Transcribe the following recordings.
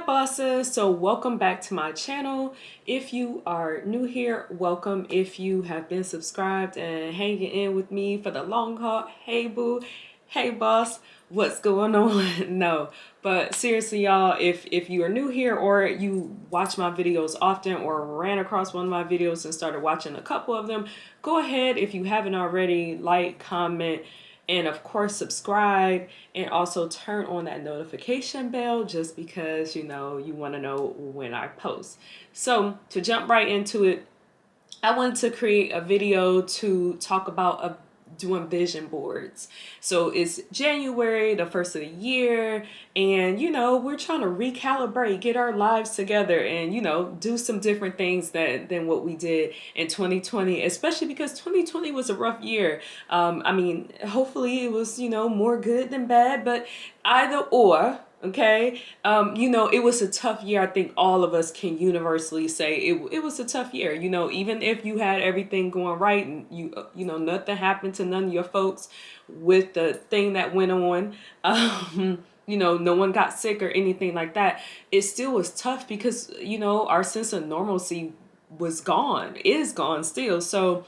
bosses, so welcome back to my channel. If you are new here, welcome. If you have been subscribed and hanging in with me for the long haul, hey boo, hey boss, what's going on? No, but seriously y'all, if you are new here or you watch my videos often or ran across one of my videos and started watching a couple of them, go ahead, if you haven't already, like, comment, and of course subscribe, and also turn on that notification bell just because you want to know when I post. So to jump right into it, I wanted to create a video to talk about doing vision boards. So it's January, the first of the year, and we're trying to recalibrate, get our lives together, and do some different things than what we did in 2020, especially because 2020 was a rough year. I mean, hopefully it was more good than bad, but either or. Okay. It was a tough year. I think all of us can universally say it was a tough year. Even if you had everything going right and nothing happened to none of your folks with the thing that went on, no one got sick or anything like that. It still was tough because, our sense of normalcy is gone still. So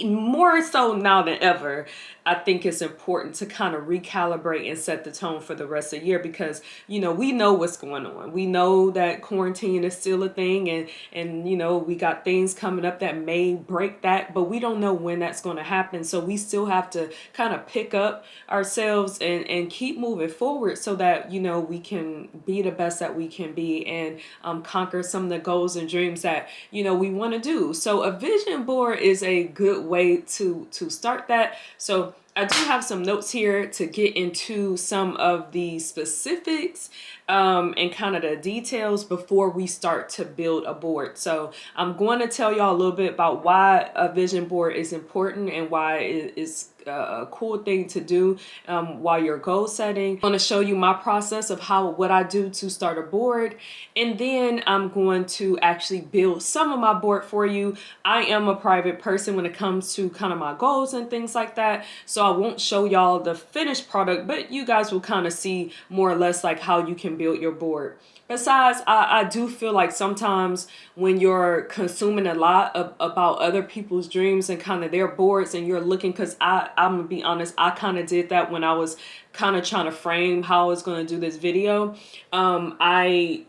more so now than ever, I think it's important to kind of recalibrate and set the tone for the rest of the year because, we know what's going on. We know that quarantine is still a thing and we got things coming up that may break that, but we don't know when that's going to happen. So we still have to kind of pick up ourselves and keep moving forward so that, we can be the best that we can be and conquer some of the goals and dreams that, we want to do. So a vision board is a good way to start that. So I do have some notes here to get into some of the specifics and kind of the details before we start to build a board. So I'm going to tell y'all a little bit about why a vision board is important and why it is a cool thing to do while you're goal setting. I'm going to show you my process of what I do to start a board, and then I'm going to actually build some of my board for you. I am a private person when it comes to kind of my goals and things like that, so I won't show y'all the finished product, but you guys will kind of see more or less like how you can build your board. Besides, I do feel like sometimes when you're consuming a lot about other people's dreams and kind of their boards and you're looking, because I'm going to be honest, I kind of did that when I was kind of trying to frame how I was going to do this video. I,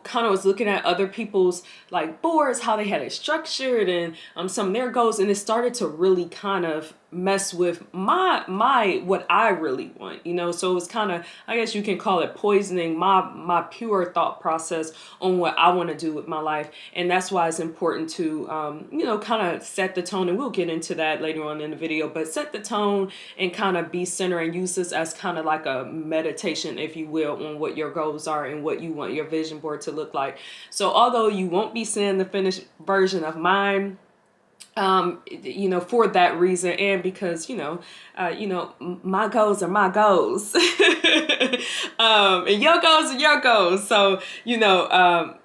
kind of was looking at other people's like boards, how they had it structured and some of their goals. And it started to really kind of mess with what I really want, so it was kind of, I guess you can call it poisoning my pure thought process on what I want to do with my life. And that's why it's important to, kind of set the tone, and we'll get into that later on in the video, but set the tone and kind of be centered and use this as kind of like a meditation, if you will, on what your goals are and what you want your vision board to look like. So although you won't be seeing the finished version of mine, for that reason, and because my goals are my goals and your goals are your goals, so you'll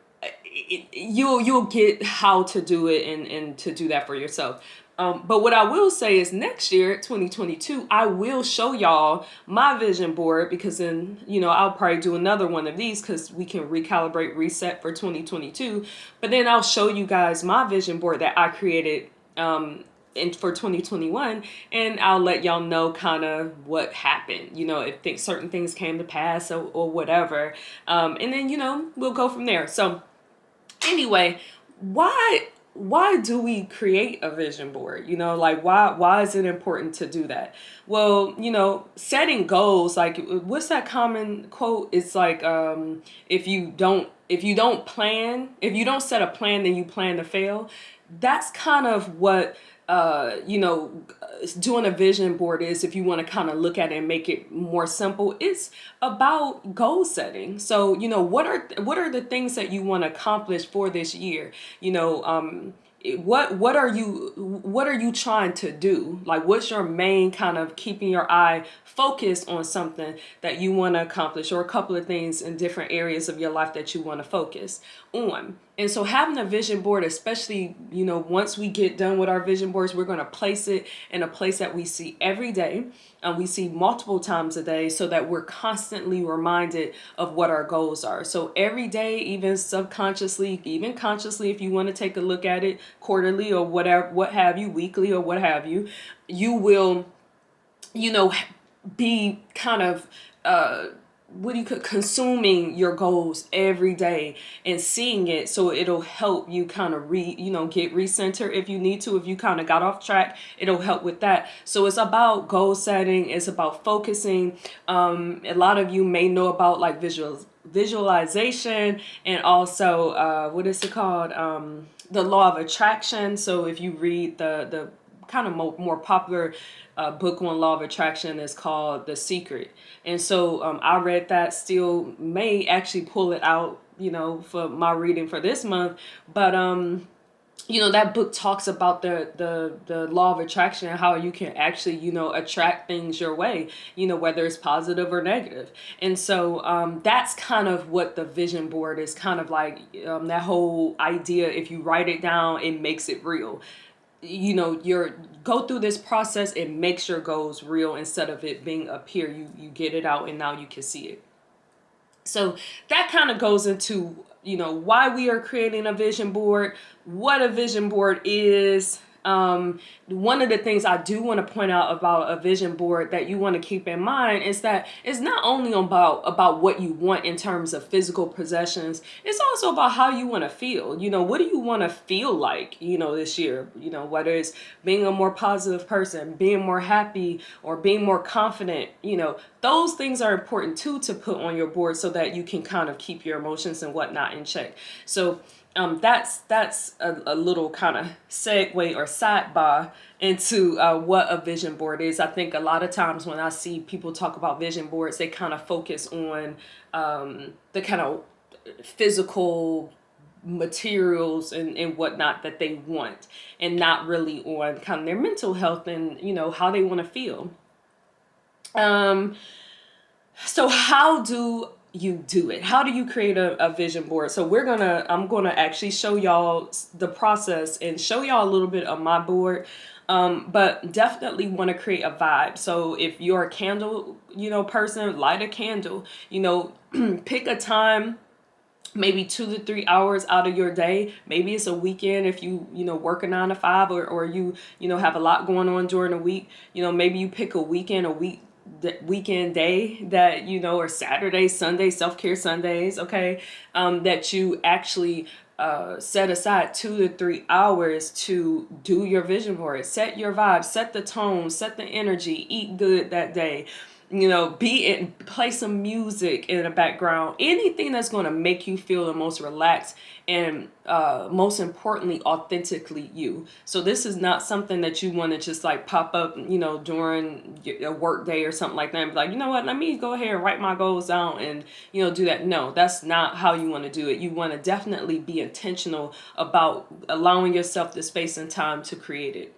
get how to do it and to do that for yourself. But what I will say is next year, 2022, I will show y'all my vision board, because then, I'll probably do another one of these because we can recalibrate, reset for 2022. But then I'll show you guys my vision board that I created for 2021, and I'll let y'all know kind of what happened, if certain things came to pass or whatever. And then, we'll go from there. So anyway, why do we create a vision board? Like why is it important to do that? Well, setting goals, like what's that common quote? It's like if you don't set a plan, then you plan to fail. That's kind of what doing a vision board is. If you want to kind of look at it and make it more simple, it's about goal setting. So what are the things that you want to accomplish for this year? What are you trying to do? Like, what's your main kind of keeping your eye focused on something that you want to accomplish, or a couple of things in different areas of your life that you want to focus on? And so having a vision board, especially, once we get done with our vision boards, we're going to place it in a place that we see every day. And we see multiple times a day so that we're constantly reminded of what our goals are. So every day, even subconsciously, even consciously, if you want to take a look at it quarterly or whatever, what have you, weekly or what have you, you will, you know, be kind of, what do you consuming your goals every day and seeing it, so it'll help you kind of get recenter if you need to. If you kind of got off track, it'll help with that. So it's about goal setting, it's about focusing. A lot of you may know about like visualization, and also what is it called, the law of attraction. So if you read the kind of more popular book on law of attraction, is called The Secret. And so I read that, still may actually pull it out, for my reading for this month. But that book talks about the law of attraction and how you can actually, attract things your way, whether it's positive or negative. And so that's kind of what the vision board is kind of like, that whole idea. If you write it down, it makes it real. You're go through this process, it makes your goals real instead of it being up here. You get it out and now you can see it. So that kind of goes into, why we are creating a vision board, what a vision board is. One of the things I do want to point out about a vision board that you want to keep in mind is that it's not only about what you want in terms of physical possessions, it's also about how you want to feel. What do you want to feel like, this year, whether it's being a more positive person, being more happy, or being more confident, those things are important too to put on your board so that you can kind of keep your emotions and whatnot in check. So that's a little kind of segue or sidebar into what a vision board is. I think a lot of times when I see people talk about vision boards, they kind of focus on the kind of physical materials and whatnot that they want, and not really on kind of their mental health and how they want to feel. So how do you do it? How do you create a vision board? So I'm gonna actually show y'all the process and show y'all a little bit of my board. But definitely want to create a vibe. So if you're a candle, person, light a candle, pick a time, maybe 2 to 3 hours out of your day. Maybe it's a weekend if you work a 9 to 5, or you have a lot going on during the week. Maybe you pick a weekend, weekend day that or Saturday, Sunday, self-care Sundays, okay, that you actually set aside 2 to 3 hours to do your vision board. Set your vibe, set the tone, set the energy, eat good that day. Play some music in the background, anything that's going to make you feel the most relaxed and most importantly, authentically you. So this is not something that you want to just like pop up, during a work day or something like that and be like, you know what, let me go ahead and write my goals down and, do that. No, that's not how you want to do it. You want to definitely be intentional about allowing yourself the space and time to create it.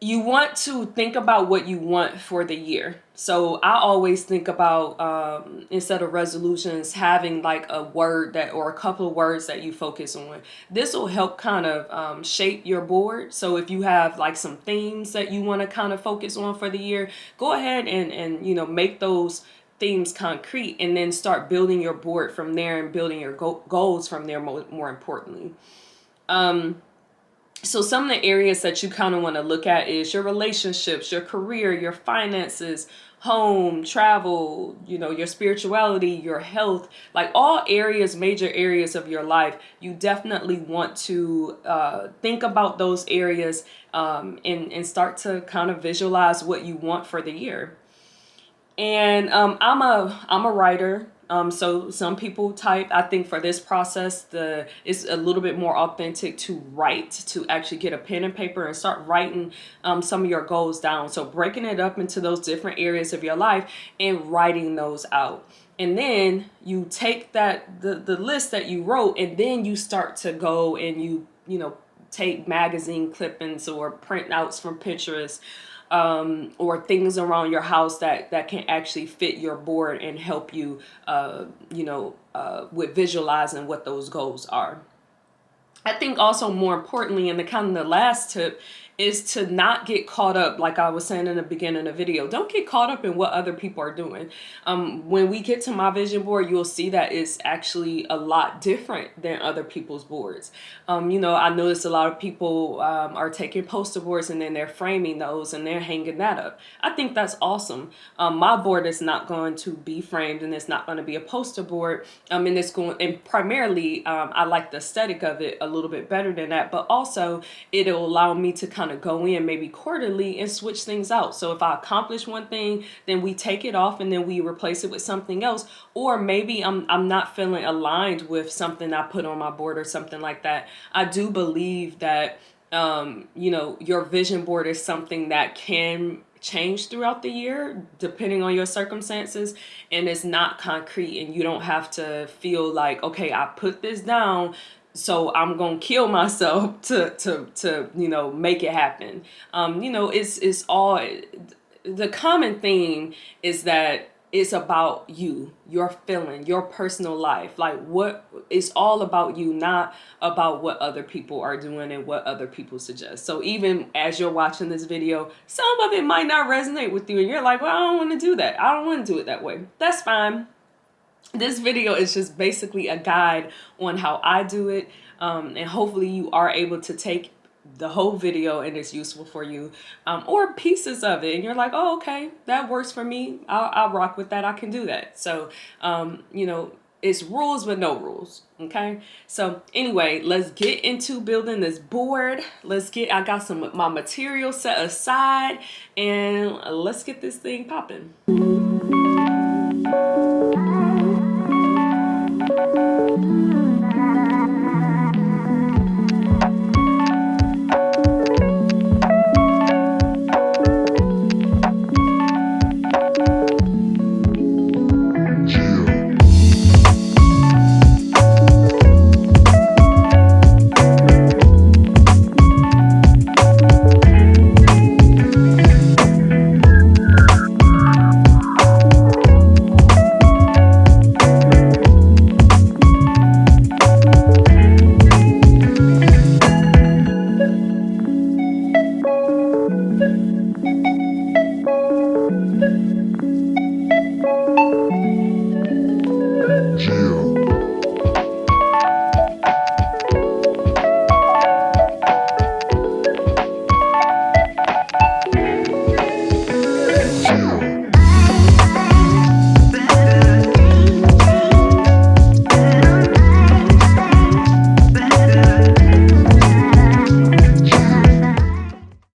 You want to think about what you want for the year. So I always think about, instead of resolutions, having like a word or a couple of words that you focus on. This will help kind of shape your board. So if you have like some themes that you want to kind of focus on for the year, go ahead and make those themes concrete, and then start building your board from there and building your goals from there, more importantly. So some of the areas that you kind of want to look at is your relationships, your career, your finances, home, travel, your spirituality, your health, like all areas, major areas of your life. You definitely want to think about those areas and start to kind of visualize what you want for the year. And I'm a writer. So some people type. I think for this process, it's a little bit more authentic to write, to actually get a pen and paper and start writing some of your goals down. So breaking it up into those different areas of your life and writing those out. And then you take the list that you wrote, and then you start to go and you take magazine clippings or printouts from Pinterest, or things around your house that can actually fit your board and help you, with visualizing what those goals are. I think also more importantly, and the kind of the last tip, is to not get caught up, like I was saying in the beginning of the video. Don't get caught up in what other people are doing. When we get to my vision board, you'll see that it's actually a lot different than other people's boards. I noticed a lot of people are taking poster boards and then they're framing those and they're hanging that up. I think that's awesome. My board is not going to be framed and it's not going to be a poster board. And primarily, I like the aesthetic of it a little bit better than that, but also it'll allow me to kind of go in maybe quarterly and switch things out. So if I accomplish one thing, then we take it off and then we replace it with something else. Or maybe I'm not feeling aligned with something I put on my board or something like that. I do believe that your vision board is something that can change throughout the year depending on your circumstances, and it's not concrete, and you don't have to feel like, okay, I put this down, so I'm gonna kill myself to make it happen. It's all, the common theme is that it's about you, your feeling, your personal life. Like, what it's all about you, not about what other people are doing and what other people suggest. So even as you're watching this video, some of it might not resonate with you and you're like, well, I don't want to do that. I don't want to do it that way. That's fine. This video is just basically a guide on how I do it. And hopefully you are able to take the whole video and it's useful for you, or pieces of it and you're like, oh, okay, that works for me. I'll rock with that. I can do that. So, it's rules with no rules. Okay. So anyway, let's get into building this board. I got my material set aside and let's get this thing popping.